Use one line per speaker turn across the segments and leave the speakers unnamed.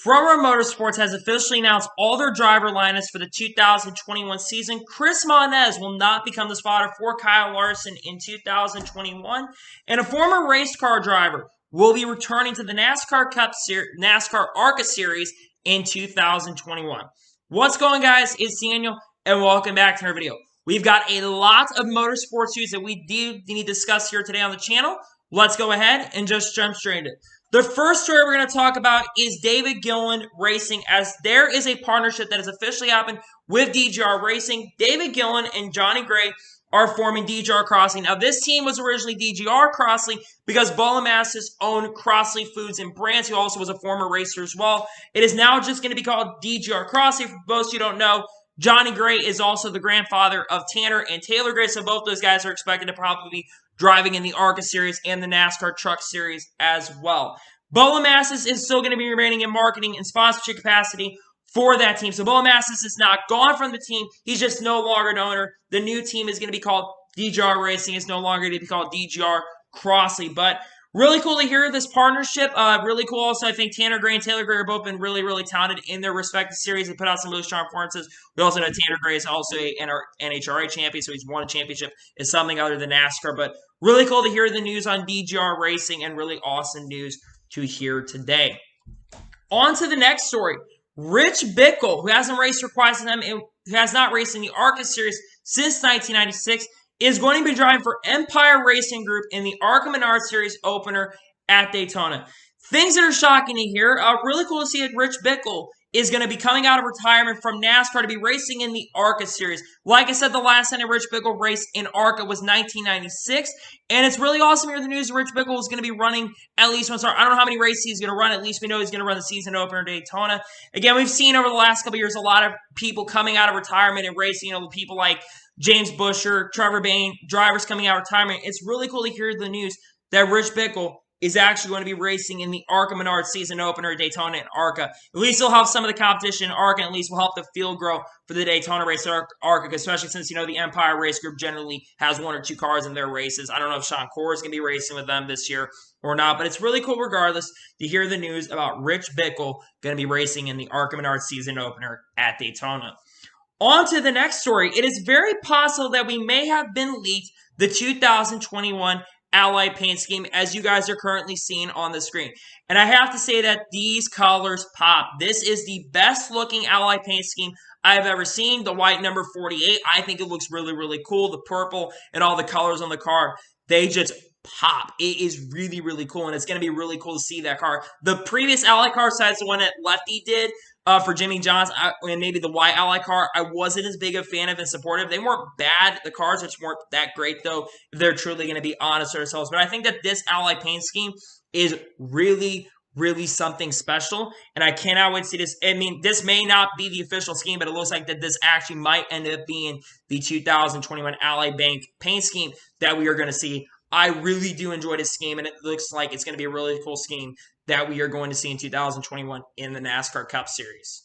Ragan Motorsports has officially announced all their driver lineups for the 2021 season. Chris Monez will not become the spotter for Kyle Larson in 2021, and a former race car driver will be returning to the NASCAR ARCA Series in 2021. What's going on, guys? It's Daniel, and welcome back to our video. We've got a lot of motorsports news that we need to discuss here today on the channel. Let's go ahead and just jump straight into it. The first story we're going to talk about is David Gilliland Racing, as there is a partnership that has officially happened with DGR Racing. David Gilliland and Johnny Gray are forming DGR Crossley. Now, this team was originally DGR Crossley because Bubba Massis owned Crossley Foods and Brands, who also was a former racer as well. It is now just going to be called DGR Crossley. For most of you don't know, Johnny Gray is also the grandfather of Tanner and Taylor Gray, so both those guys are expected to probably be driving in the ARCA Series and the NASCAR Truck Series as well. Bubba Massis is still going to be remaining in marketing and sponsorship capacity for that team. So Bubba Massis is not gone from the team. He's just no longer an owner. The new team is going to be called DGR Racing. It's no longer going to be called DGR Crossley. But really cool to hear this partnership. Really cool also, I think Tanner Gray and Taylor Gray are both been really, really talented in their respective series. They put out some really strong performances. We also know Tanner Gray is also a NHRA champion, so he's won a championship in something other than NASCAR. But really cool to hear the news on DGR Racing, and really awesome news to hear today. On to the next story. Rich Bickle, who hasn't raced for quite some time and who has not raced in the ARCA Series since 1996, is going to be driving for Empire Racing Group in the ARCA Menard Series opener at Daytona. Things that are shocking to hear. Really cool to see that Rich Bickle is going to be coming out of retirement from NASCAR to be racing in the ARCA Series. Like I said, the last time that Rich Bickle raced in ARCA was 1996, and it's really awesome to hear the news that Rich Bickle is going to be running at least one start. I don't know how many races he's going to run. At least we know he's going to run the season opener at Daytona. Again, we've seen over the last couple of years a lot of people coming out of retirement and racing. People like James Buescher, Trevor Bayne, drivers coming out of retirement. It's really cool to hear the news that Rich Bickle is actually going to be racing in the ARCA Menard season opener at Daytona and ARCA. At least he'll have some of the competition in ARCA, and at least will help the field grow for the Daytona race at ARCA, especially since, the Empire Race Group generally has one or two cars in their races. I don't know if Sean Corr is going to be racing with them this year or not, but it's really cool regardless to hear the news about Rich Bickle going to be racing in the ARCA Menard season opener at Daytona. On to the next story. It is very possible that we may have been leaked the 2021 Allied paint scheme, as you guys are currently seeing on the screen. And I have to say that these colors pop. This is the best looking Allied paint scheme I've ever seen. The white number 48, I think it looks really, really cool. The purple and all the colors on the car, they just pop. It is really, really cool, and it's going to be really cool to see that car. The previous Allied car, besides the one that Lefty did for Jimmy John's, and maybe the white Allied car, I wasn't as big a fan of and supportive. They weren't bad. The cars just weren't that great, though, if they're truly going to be honest with ourselves. But I think that this Allied paint scheme is really, really something special, and I cannot wait to see this. I mean, this may not be the official scheme, but it looks like that this actually might end up being the 2021 Allied Bank paint scheme that we are going to see. I really do enjoy this scheme, and it looks like it's going to be a really cool scheme that we are going to see in 2021 in the NASCAR Cup Series.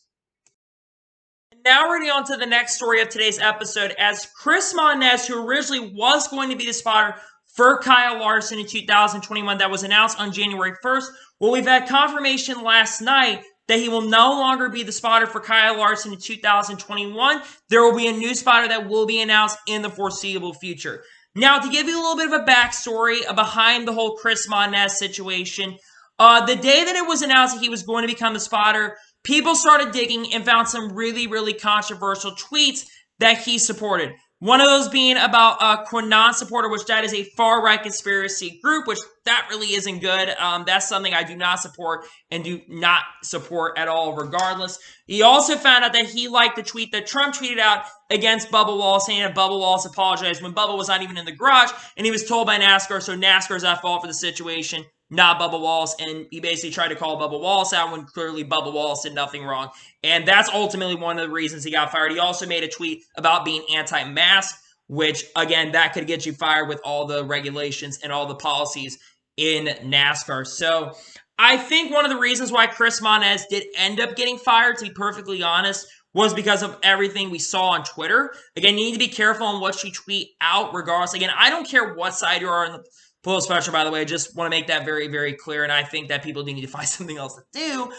And now we're getting on to the next story of today's episode, as Chris Monez, who originally was going to be the spotter for Kyle Larson in 2021, that was announced on January 1st. Well, we've had confirmation last night that he will no longer be the spotter for Kyle Larson in 2021. There will be a new spotter that will be announced in the foreseeable future. Now, to give you a little bit of a backstory behind the whole Chris Monez situation, the day that it was announced that he was going to become the spotter, people started digging and found some really, really controversial tweets that he supported. One of those being about a Quanon supporter, which that is a far-right conspiracy group, which that really isn't good. That's something I do not support and do not support at all regardless. He also found out that he liked the tweet that Trump tweeted out against Bubba Wallace, saying that Bubba Wallace apologized when Bubba was not even in the garage, and he was told by NASCAR, so NASCAR's at fault for the situation, not Bubba Wallace, and he basically tried to call Bubba Wallace out when clearly Bubba Wallace did nothing wrong, and that's ultimately one of the reasons he got fired. He also made a tweet about being anti-mask, which, again, that could get you fired with all the regulations and all the policies in NASCAR. So I think one of the reasons why Chris Monez did end up getting fired, to be perfectly honest, was because of everything we saw on Twitter. Again, you need to be careful on what you tweet out regardless. Again, I don't care what side you are on Full disclosure, by the way, just want to make that very, very clear, and I think that people do need to find something else to do.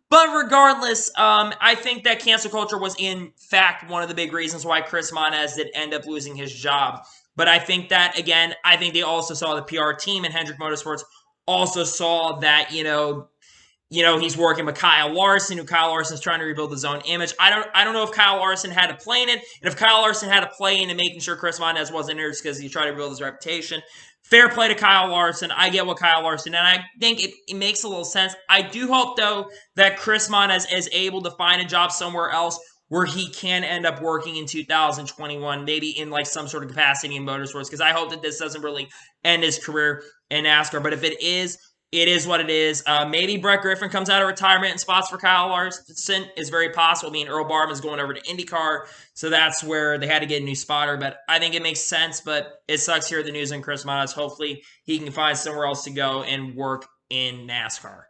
But regardless, I think that cancel culture was, in fact, one of the big reasons why Chris Monez did end up losing his job. But I think that, again, I think they also saw the PR team and Hendrick Motorsports also saw that, he's working with Kyle Larson, who Kyle Larson's trying to rebuild his own image. I don't know if Kyle Larson had a play in it, and if Kyle Larson had a play in making sure Chris Monez wasn't injured because he's trying to rebuild his reputation. Fair play to Kyle Larson. I get what Kyle Larson, and I think it makes a little sense. I do hope, though, that Chris Monez is able to find a job somewhere else where he can end up working in 2021, maybe in like some sort of capacity in motorsports, because I hope that this doesn't really end his career in NASCAR. But if it is what it is. Maybe Brett Griffin comes out of retirement and spots for Kyle Larson is very possible. I mean, Earl Barham is going over to IndyCar, so that's where they had to get a new spotter. But I think it makes sense, but it sucks here the news on Chris Monez. Hopefully, he can find somewhere else to go and work in NASCAR.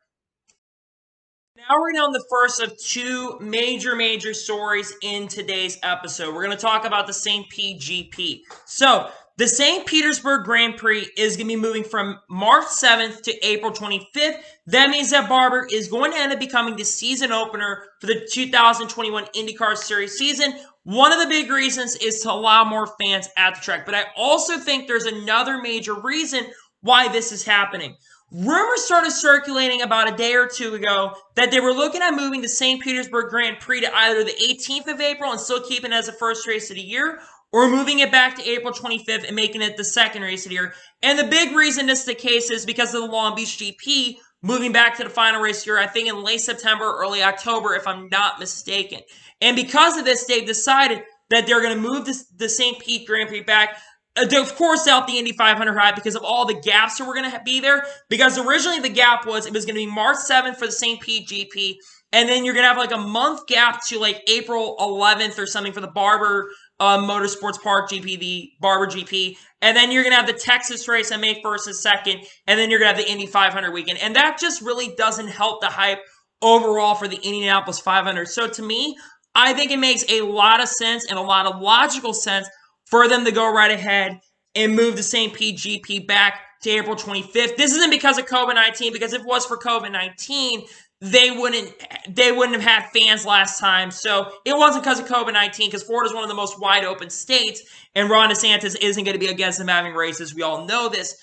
Now we're on the first of two major stories in today's episode. We're going to talk about the St. Pete GP. So, the St. Petersburg Grand Prix is going to be moving from March 7th to April 25th. That means that Barber is going to end up becoming the season opener for the 2021 IndyCar Series season. One of the big reasons is to allow more fans at the track. But I also think there's another major reason why this is happening. Rumors started circulating about a day or two ago that they were looking at moving the St. Petersburg Grand Prix to either the 18th of April and still keeping it as the first race of the year, or moving it back to April 25th and making it the second race of the year. And the big reason this is the case is because of the Long Beach GP moving back to the final race of the year, I think in late September, early October, if I'm not mistaken. And because of this, they've decided that they're going to move the St. Pete Grand Prix back. Of course, out the Indy 500 high because of all the gaps that were going to be there. Because originally the gap was, it was going to be March 7th for the St. Pete GP. And then you're going to have like a month gap to like April 11th or something for the Barber Motorsports Park GP, the Barber GP. And then you're going to have the Texas race on May 1st and 2nd. And then you're going to have the Indy 500 weekend. And that just really doesn't help the hype overall for the Indianapolis 500. So to me, I think it makes a lot of sense and a lot of logical sense for them to go right ahead and move the St. Pete GP back to April 25th. This isn't because of COVID-19, because if it was for COVID-19, they wouldn't have had fans last time. So it wasn't because of COVID-19, because Florida is one of the most wide open states, and Ron DeSantis isn't going to be against them having races. We all know this.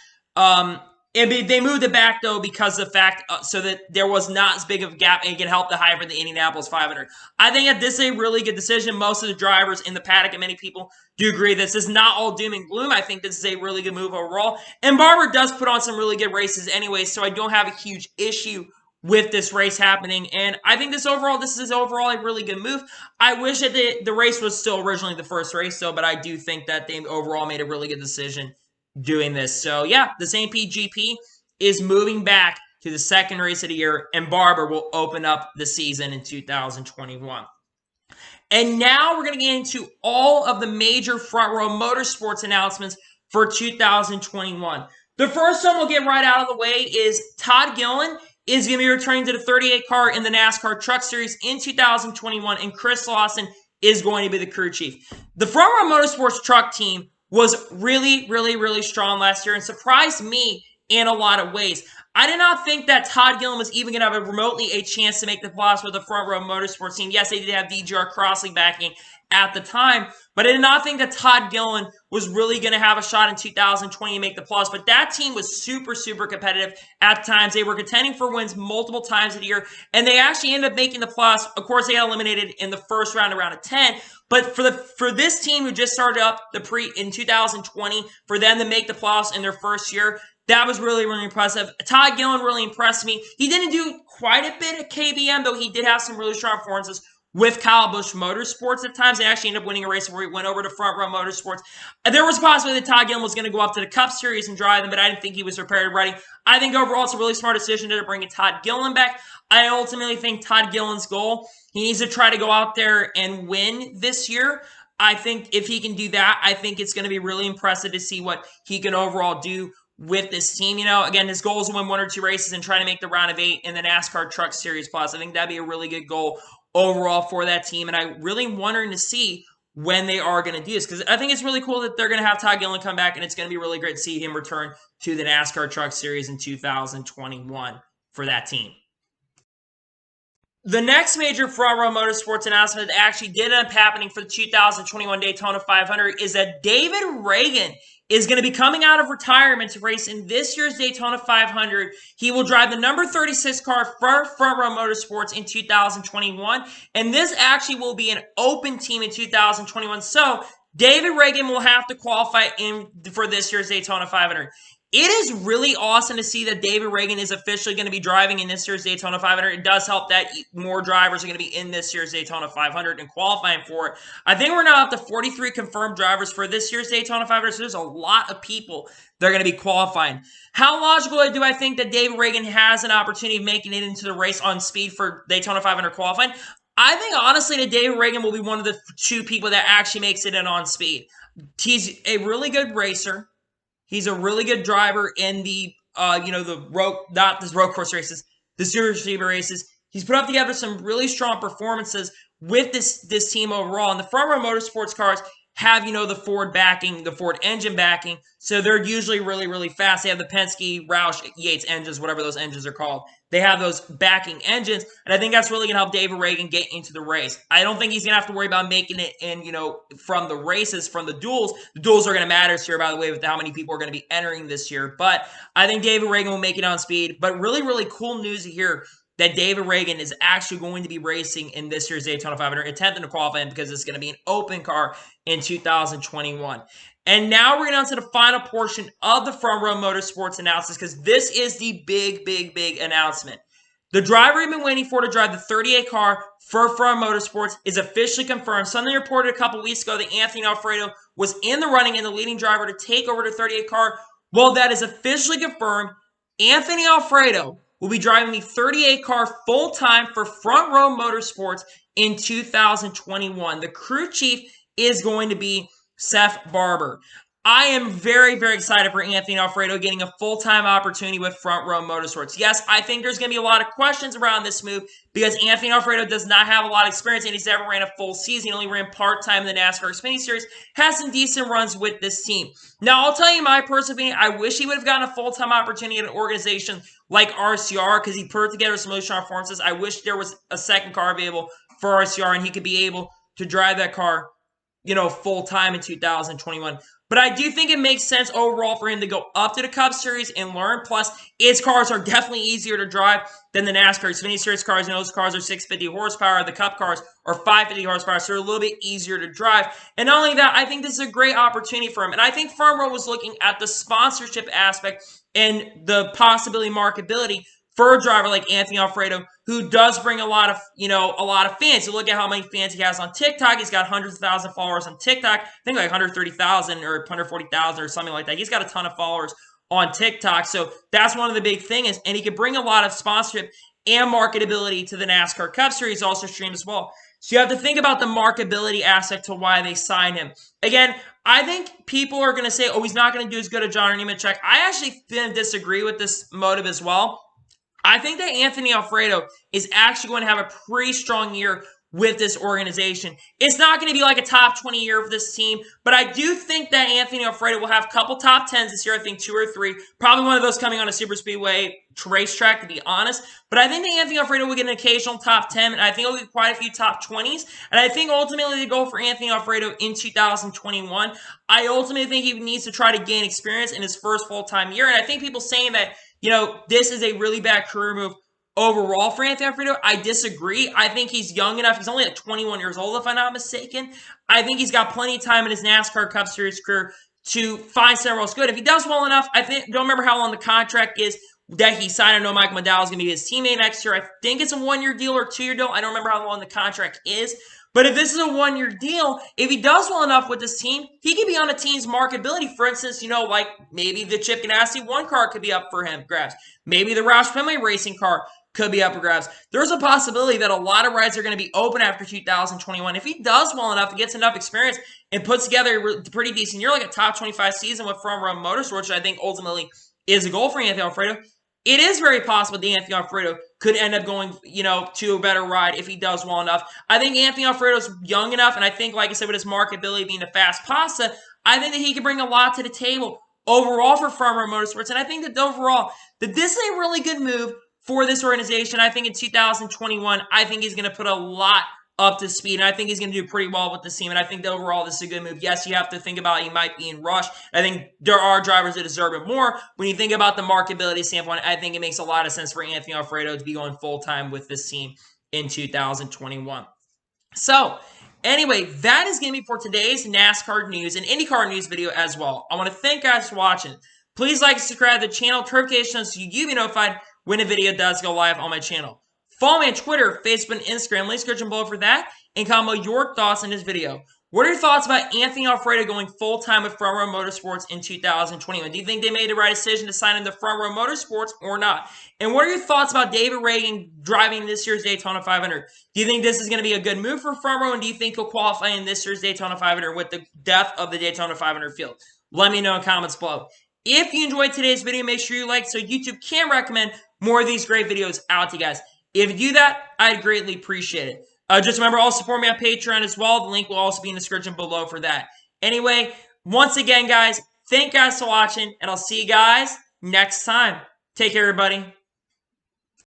They moved it back, though, because of the fact so that there was not as big of a gap and it can help the hype for the Indianapolis 500. I think that this is a really good decision. Most of the drivers in the paddock and many people do agree this is not all doom and gloom. I think this is a really good move overall. And Barber does put on some really good races anyway, so I don't have a huge issue with this race happening. And I think this is overall a really good move. I wish that the race was still originally the first race, though, but I do think that they overall made a really good decision doing this. So yeah, the St. Pete GP is moving back to the second race of the year, and Barber will open up the season in 2021. And now we're going to get into all of the major Front Row Motorsports announcements for 2021. The first one we'll get right out of the way is Todd Gilliland is going to be returning to the 38 car in the NASCAR Truck Series in 2021, and Chris Lawson is going to be the crew chief. The Front Row Motorsports truck team was really strong last year and surprised me in a lot of ways. I did not think that Todd Gilliland was even going to have remotely a chance to make the playoffs with the Front Row Motorsports team. Yes, they did have DGR Crossley backing at the time, but I did not think that Todd Gilliland was really going to have a shot in 2020 and make the playoffs. But that team was super competitive at times. They were contending for wins multiple times of the year, and they actually ended up making the playoffs. Of course, they got eliminated in the first round, around of 10. But for this team who just started up in 2020, for them to make the playoffs in their first year, that was really impressive. Todd Gilliland really impressed me. He didn't do quite a bit at KBM, though he did have some really strong performances with Kyle Busch Motorsports at times. They actually ended up winning a race where he went over to Front Row Motorsports. There was a possibility that Todd Gilliland was going to go up to the Cup Series and drive them, but I didn't think he was prepared and ready. I think overall it's a really smart decision to bring Todd Gilliland back. I ultimately think Todd Gilliland's goal, he needs to try to go out there and win this year. I think if he can do that, I think it's going to be really impressive to see what he can overall do with this team. Again, his goal is to win one or two races and try to make the round of 8 in the NASCAR Truck Series Plus. I think that'd be a really good goal overall for that team, and I'm really wondering to see when they are going to do this, because I think it's really cool that they're going to have Todd Gilliland come back, and it's going to be really great to see him return to the NASCAR Truck Series in 2021 for that team. The next major Front Row Motorsports announcement that actually did end up happening for the 2021 Daytona 500 is that David Ragan is going to be coming out of retirement to race in this year's Daytona 500. He will drive the number 36 car for Front Row Motorsports in 2021, and this actually will be an open team in 2021. So David Ragan will have to qualify for this year's Daytona 500. It is really awesome to see that David Ragan is officially going to be driving in this year's Daytona 500. It does help that more drivers are going to be in this year's Daytona 500 and qualifying for it. I think we're now up to 43 confirmed drivers for this year's Daytona 500, so there's a lot of people that are going to be qualifying. How logical do I think that David Ragan has an opportunity of making it into the race on speed for Daytona 500 qualifying? I think, honestly, that David Ragan will be one of the two people that actually makes it in on speed. He's a really good racer. He's a really good driver in the, not the road course races, the Super Speedway races. He's put up together some really strong performances with this team overall. And the Front Row Motorsports cars have, the Ford backing, the Ford engine backing. So they're usually really, really fast. They have the Penske, Roush, Yates engines, whatever those engines are called. They have those backing engines. And I think that's really going to help David Ragan get into the race. I don't think he's going to have to worry about making it in, from the races, from the duels. The duels are going to matter this year, by the way, with how many people are going to be entering this year. But I think David Ragan will make it on speed. But really, really cool news here that David Ragan is actually going to be racing in this year's Daytona 500, attempting to qualify because it's going to be an open car in 2021. And now we're getting on to the final portion of the Front Row Motorsports announcements, because this is the big, big, big announcement. The driver we've been waiting for to drive the 38 car for Front Row Motorsports is officially confirmed. Something reported a couple weeks ago that Anthony Alfredo was in the running and the leading driver to take over the 38 car. Well, that is officially confirmed. Anthony Alfredo will be driving the 38 car full-time for Front Row Motorsports in 2021. The crew chief is going to be Seth Barber. I am very, very excited for Anthony Alfredo getting a full-time opportunity with Front Row Motorsports. Yes, I think there's going to be a lot of questions around this move because Anthony Alfredo does not have a lot of experience and he's never ran a full season. He only ran part-time in the NASCAR Xfinity Series, has some decent runs with this team. Now, I'll tell you my personal opinion. I wish he would have gotten a full-time opportunity at an organization like RCR because he put together some really strong performances. I wish there was a second car available for RCR and he could be able to drive that car, full-time in 2021. But I do think it makes sense overall for him to go up to the Cup Series and learn. Plus, its cars are definitely easier to drive than the NASCAR Xfinity Series cars. Those cars are 650 horsepower. The Cup cars are 550 horsepower, so they're a little bit easier to drive. And not only that, I think this is a great opportunity for him. And I think Front Row was looking at the sponsorship aspect and the possibility marketability for a driver like Anthony Alfredo, who does bring a lot of fans. You look at how many fans he has on TikTok. He's got hundreds of thousands of followers on TikTok. I think like 130,000 or 140,000 or something like that. He's got a ton of followers on TikTok. So that's one of the big things. And he can bring a lot of sponsorship and marketability to the NASCAR Cup Series, also streamed as well. So you have to think about the marketability aspect to why they signed him. Again, I think people are going to say, oh, he's not going to do as good a John or Nemechek. I actually disagree with this motive as well. I think that Anthony Alfredo is actually going to have a pretty strong year with this organization. It's not going to be like a top 20 year for this team, but I do think that Anthony Alfredo will have a couple top 10s this year. I think 2 or 3. Probably one of those coming on a super speedway racetrack, to be honest. But I think that Anthony Alfredo will get an occasional top 10, and I think he'll get quite a few top 20s. And I think ultimately they go for Anthony Alfredo in 2021. I ultimately think he needs to try to gain experience in his first full-time year. And I think people saying that, this is a really bad career move overall for Anthony Alfredo, I disagree. I think he's young enough. He's only like 21 years old, if I'm not mistaken. I think he's got plenty of time in his NASCAR Cup Series career to find somewhere else good. If he does well enough, don't remember how long the contract is that he signed. I know Mike Modell is going to be his teammate next year. I think it's a 1-year deal or 2-year deal. I don't remember how long the contract is. But if this is a 1-year deal, if he does well enough with this team, he could be on a team's marketability. For instance, like maybe the Chip Ganassi 1 car could be up for him, grabs. Maybe the Roush Fenway racing car could be up for grabs. There's a possibility that a lot of rides are going to be open after 2021. If he does well enough and gets enough experience and puts together a pretty decent year, like a top 25 season with Front Row Motorsports, which I think ultimately is a goal for Anthony Alfredo, it is very possible that Anthony Alfredo could end up going, to a better ride if he does well enough. I think Anthony Alfredo's young enough, and I think, like I said, with his marketability being a fast pasta, I think that he can bring a lot to the table overall for Front Row Motorsports. And I think that overall, that this is a really good move for this organization. I think in 2021, I think he's going to put a lot up to speed, and I think he's going to do pretty well with this team, and I think that overall this is a good move. Yes, you have to think about he might be in rush. I think there are drivers that deserve it more. When you think about the marketability standpoint, I think it makes a lot of sense for Anthony Alfredo to be going full-time with this team in 2021. So, anyway, that is going to be for today's NASCAR news and IndyCar news video as well. I want to thank you guys for watching. Please like and subscribe to the channel, notifications so you be notified when a video does go live on my channel. Follow me on Twitter, Facebook, and Instagram. Link description below for that. And comment your thoughts on this video. What are your thoughts about Anthony Alfredo going full-time with Front Row Motorsports in 2021? Do you think they made the right decision to sign into Front Row Motorsports or not? And what are your thoughts about David Ragan driving this year's Daytona 500? Do you think this is going to be a good move for Front Row? And do you think he'll qualify in this year's Daytona 500 with the depth of the Daytona 500 field? Let me know in comments below. If you enjoyed today's video, make sure you like so YouTube can recommend more of these great videos out to you guys. If you do that, I'd greatly appreciate it. Just remember, also support me on Patreon as well. The link will also be in the description below for that. Anyway, once again, guys, thank you guys for watching, and I'll see you guys next time. Take care, everybody.